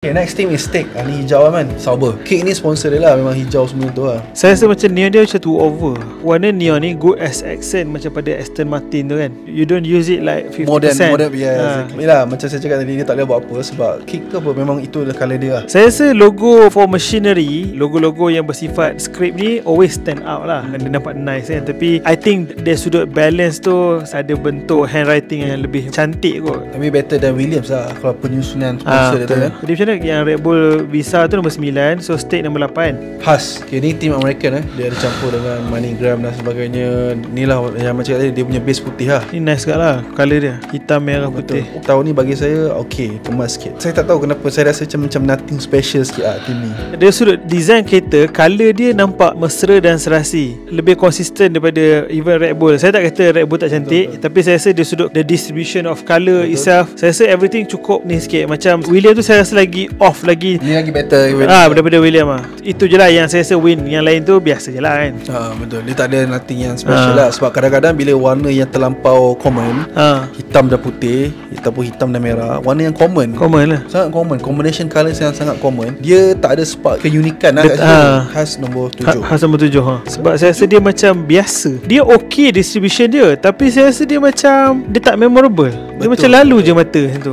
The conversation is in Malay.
Okay, next team is steak. Ni hijau lah man, Sauber. Cake ni sponsor dia lah, memang hijau semua tu lah. Saya rasa macam neon dia macam too over. Warna neon ni good as accent macam pada Aston Martin tu kan. You don't use it like 50%. Modern, yeah, exactly. Yelah, macam saya cakap tadi, dia tak boleh buat apa sebab cake tu apa, memang itu adalah colour dia lah. Saya rasa logo for machinery, logo-logo yang bersifat script ni always stand out lah. Dia nampak nice kan. Tapi I think dari sudut balance tu ada bentuk handwriting yang lebih cantik kot. Tapi better than Williams lah kalau penyusunan sponsor dia tu kan. Jadi macam mana yang Red Bull Visa tu nombor 9, so steak nombor 8. Haas. Okay, ni team American dia ada campur dengan MoneyGram dan sebagainya. Ni lah yang macam tadi, dia punya base putih lah. Ni nice kat lah colour dia, hitam, merah, putih. Tahun ni bagi saya okay, kemas sikit. Saya tak tahu kenapa, saya rasa macam nothing special sikit lah team ni. Dari sudut design kereta, colour dia nampak mesra dan serasi, lebih konsisten daripada even Red Bull. Saya tak kata Red Bull tak cantik, betul. Tapi saya rasa dari sudut the distribution of colour itself, saya rasa everything cukup ni sikit. Macam William tu saya rasa lagi off, lagi ni lagi better daripada William lah. Itu je lah yang saya rasa win. Yang lain tu biasa je lah kan. Betul, dia tak ada nothing yang special lah. Sebab kadang-kadang bila warna yang terlampau common, hitam dan putih ataupun hitam dan merah, warna yang common lah, sangat common, combination colours yang sangat common, dia tak ada spark keunikan lah kat situ. Khas nombor 7. Khas nombor 7 Sebab saya rasa dia macam biasa. Dia okay distribution dia, tapi saya rasa dia macam dia tak memorable. Dia macam lalu je mata tu.